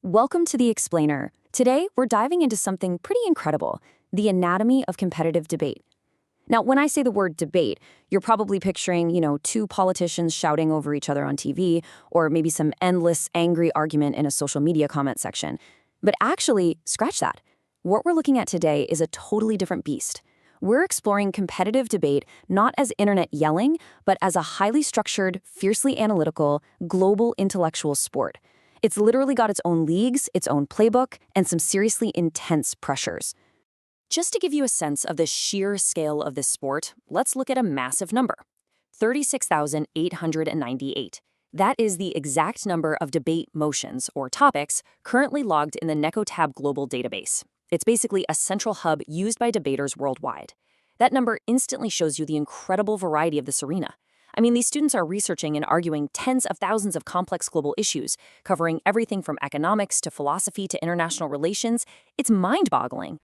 Welcome to The Explainer. Today, we're diving into something pretty incredible, the anatomy of competitive debate. Now, when I say the word debate, you're probably picturing, two politicians shouting over each other on TV, or maybe some endless, angry argument in a social media comment section. But actually, scratch that. What we're looking at today is a totally different beast. We're exploring competitive debate not as internet yelling, but as a highly structured, fiercely analytical, global intellectual sport. It's literally got its own leagues, its own playbook, and some seriously intense pressures. Just to give you a sense of the sheer scale of this sport, let's look at a massive number, 36,898. That is the exact number of debate motions, or topics, currently logged in the NecoTab global database. It's basically a central hub used by debaters worldwide. That number instantly shows you the incredible variety of this arena. I mean, these students are researching and arguing tens of thousands of complex global issues, covering everything from economics to philosophy to international relations. It's mind-boggling.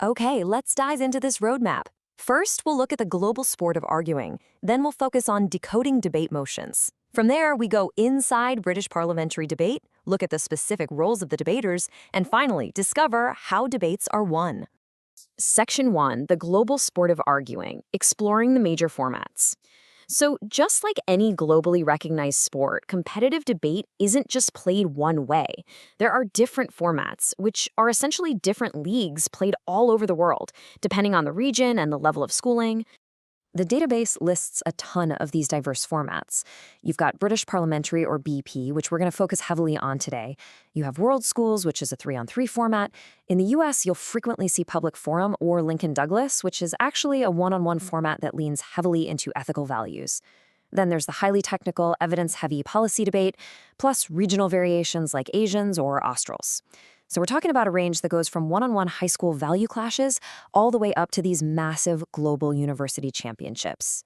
Okay, let's dive into this roadmap. First, we'll look at the global sport of arguing. Then we'll focus on decoding debate motions. From there, we go inside British parliamentary debate, look at the specific roles of the debaters, and finally, discover how debates are won. Section 1, the global sport of arguing, exploring the major formats. So just like any globally recognized sport, competitive debate isn't just played one way. There are different formats, which are essentially different leagues played all over the world, depending on the region and the level of schooling. The database lists a ton of these diverse formats. You've got British Parliamentary, or BP, which we're going to focus heavily on today. You have World Schools, which is a 3-on-3 format. In the US, you'll frequently see Public Forum or Lincoln Douglas, which is actually a one-on-one format that leans heavily into ethical values. Then there's the highly technical, evidence-heavy policy debate, plus regional variations like Asians or Australs. So we're talking about a range that goes from one-on-one high school value clashes all the way up to these massive global university championships.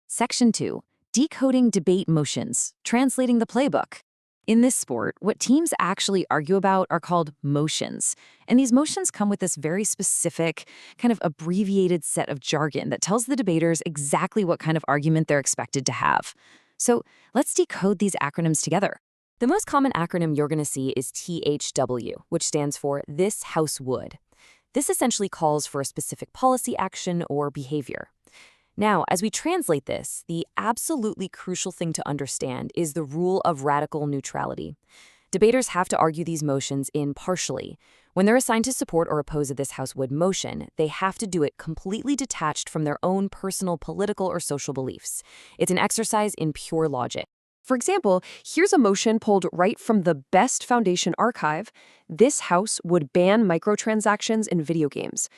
Section 2, decoding debate motions, translating the playbook. In this sport, what teams actually argue about are called motions. And these motions come with this very specific, kind of abbreviated set of jargon that tells the debaters exactly what kind of argument they're expected to have. So let's decode these acronyms together. The most common acronym you're going to see is THW, which stands for This House Would. This essentially calls for a specific policy action or behavior. Now, as we translate this, the absolutely crucial thing to understand is the rule of radical neutrality. Debaters have to argue these motions impartially. When they're assigned to support or oppose a This House Would motion, they have to do it completely detached from their own personal political or social beliefs. It's an exercise in pure logic. For example, here's a motion pulled right from the Best Foundation archive. This House would ban microtransactions in video games.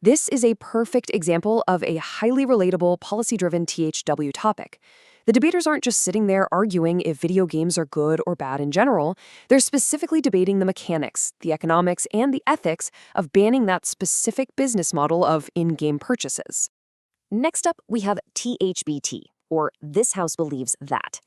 This is a perfect example of a highly relatable, policy-driven THW topic. The debaters aren't just sitting there arguing if video games are good or bad in general. They're specifically debating the mechanics, the economics, and the ethics of banning that specific business model of in-game purchases. Next up, we have THBT, or This House Believes That.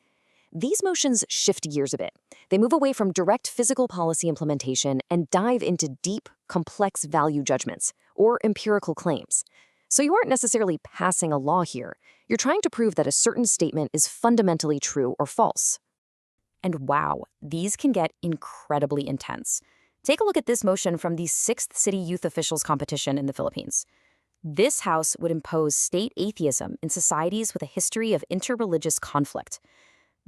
These motions shift gears a bit. They move away from direct physical policy implementation and dive into deep, complex value judgments, or empirical claims. So you aren't necessarily passing a law here. You're trying to prove that a certain statement is fundamentally true or false. And wow, these can get incredibly intense. Take a look at this motion from the 6th City Youth Officials Competition in the Philippines. This house would impose state atheism in societies with a history of interreligious conflict.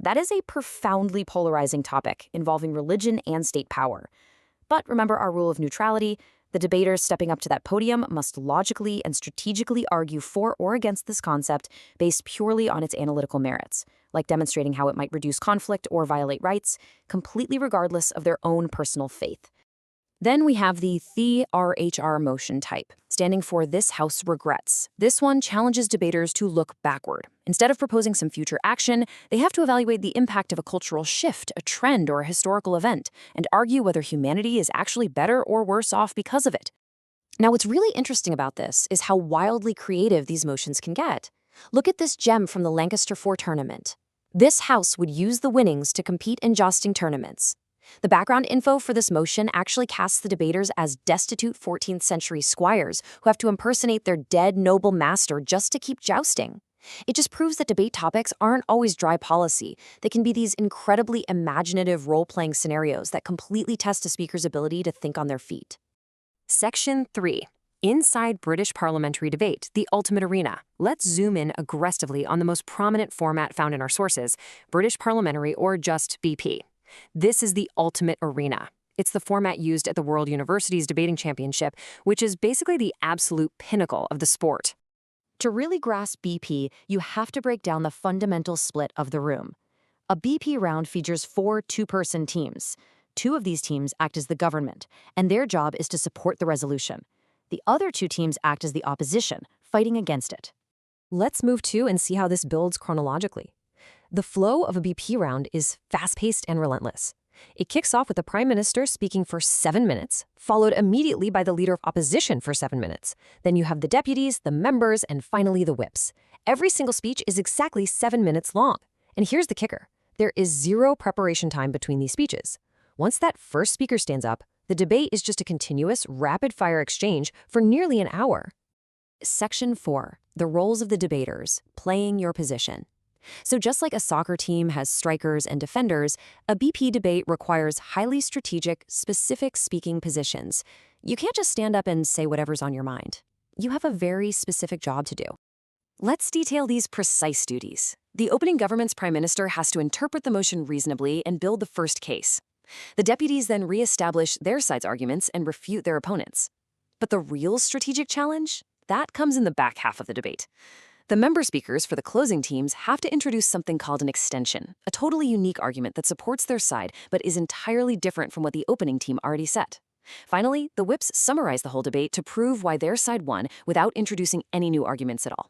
That is a profoundly polarizing topic involving religion and state power. But remember our rule of neutrality. The debaters stepping up to that podium must logically and strategically argue for or against this concept based purely on its analytical merits, like demonstrating how it might reduce conflict or violate rights, completely regardless of their own personal faith. Then we have the THRHR motion type, standing for This House Regrets. This one challenges debaters to look backward. Instead of proposing some future action, they have to evaluate the impact of a cultural shift, a trend, or a historical event, and argue whether humanity is actually better or worse off because of it. Now, what's really interesting about this is how wildly creative these motions can get. Look at this gem from the Lancaster 4 tournament. This house would use the winnings to compete in jousting tournaments. The background info for this motion actually casts the debaters as destitute 14th century squires who have to impersonate their dead noble master just to keep jousting. It just proves that debate topics aren't always dry policy. They can be these incredibly imaginative role-playing scenarios that completely test a speaker's ability to think on their feet. Section 3. Inside British Parliamentary Debate, the ultimate arena. Let's zoom in aggressively on the most prominent format found in our sources, British Parliamentary or just BP. This is the ultimate arena. It's the format used at the World Universities Debating Championship, which is basically the absolute pinnacle of the sport. To really grasp BP, you have to break down the fundamental split of the room. A BP round features 4 two-person teams. 2 of these teams act as the government, and their job is to support the resolution. The other 2 teams act as the opposition, fighting against it. Let's move to and see how this builds chronologically. The flow of a BP round is fast-paced and relentless. It kicks off with the Prime Minister speaking for 7 minutes, followed immediately by the Leader of Opposition for 7 minutes. Then you have the deputies, the members, and finally the whips. Every single speech is exactly 7 minutes long. And here's the kicker. There is 0 preparation time between these speeches. Once that first speaker stands up, the debate is just a continuous, rapid-fire exchange for nearly an hour. Section 4. The roles of the debaters, playing your position. So just like a soccer team has strikers and defenders, a BP debate requires highly strategic, specific speaking positions. You can't just stand up and say whatever's on your mind. You have a very specific job to do. Let's detail these precise duties. The opening government's prime minister has to interpret the motion reasonably and build the first case. The deputies then re-establish their side's arguments and refute their opponents. But the real strategic challenge? That comes in the back half of the debate. The member speakers for the closing teams have to introduce something called an extension, a totally unique argument that supports their side but is entirely different from what the opening team already said. Finally, the whips summarize the whole debate to prove why their side won without introducing any new arguments at all.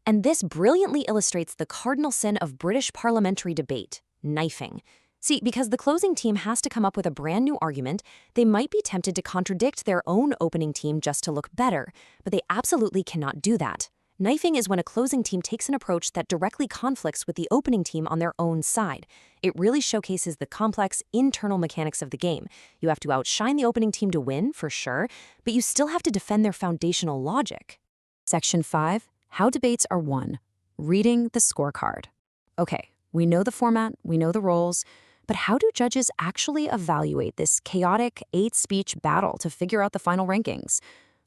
And this brilliantly illustrates the cardinal sin of British parliamentary debate, knifing. See, because the closing team has to come up with a brand new argument, they might be tempted to contradict their own opening team just to look better, but they absolutely cannot do that. Knifing is when a closing team takes an approach that directly conflicts with the opening team on their own side. It really showcases the complex internal mechanics of the game. You have to outshine the opening team to win, for sure, but you still have to defend their foundational logic. Section 5. How debates are won. Reading the scorecard. Okay, we know the format, we know the roles, but how do judges actually evaluate this chaotic 8-speech battle to figure out the final rankings?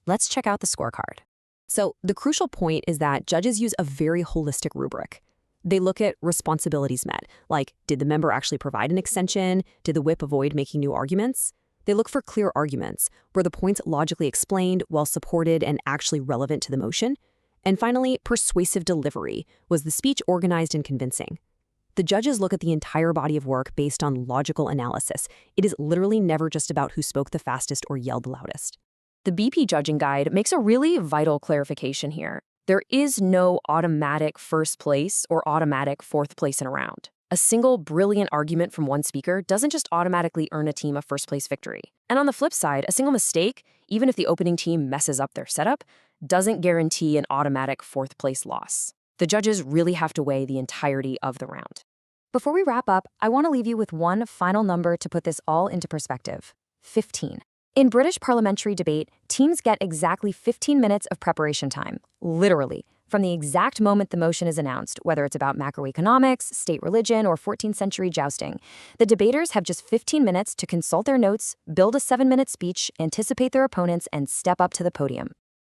Let's check out the scorecard. So the crucial point is that judges use a very holistic rubric. They look at responsibilities met, like did the member actually provide an extension? Did the whip avoid making new arguments? They look for clear arguments, were the points logically explained, well supported, and actually relevant to the motion? And finally, persuasive delivery. Was the speech organized and convincing? The judges look at the entire body of work based on logical analysis. It is literally never just about who spoke the fastest or yelled the loudest. The BP judging guide makes a really vital clarification here. There is no automatic first place or automatic fourth place in a round. A single brilliant argument from one speaker doesn't just automatically earn a team a first place victory. And on the flip side, a single mistake, even if the opening team messes up their setup, doesn't guarantee an automatic fourth place loss. The judges really have to weigh the entirety of the round. Before we wrap up, I want to leave you with one final number to put this all into perspective: 15. In British parliamentary debate, teams get exactly 15 minutes of preparation time, literally, from the exact moment the motion is announced, whether it's about macroeconomics, state religion, or 14th century jousting. The debaters have just 15 minutes to consult their notes, build a 7-minute speech, anticipate their opponents, and step up to the podium.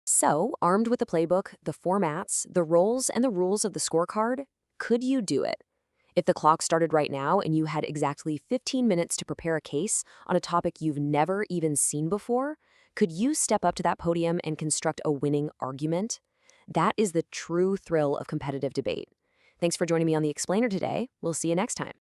So, armed with the playbook, the formats, the roles, and the rules of the scorecard, could you do it? If the clock started right now and you had exactly 15 minutes to prepare a case on a topic you've never even seen before, could you step up to that podium and construct a winning argument? That is the true thrill of competitive debate. Thanks for joining me on The Explainer today. We'll see you next time.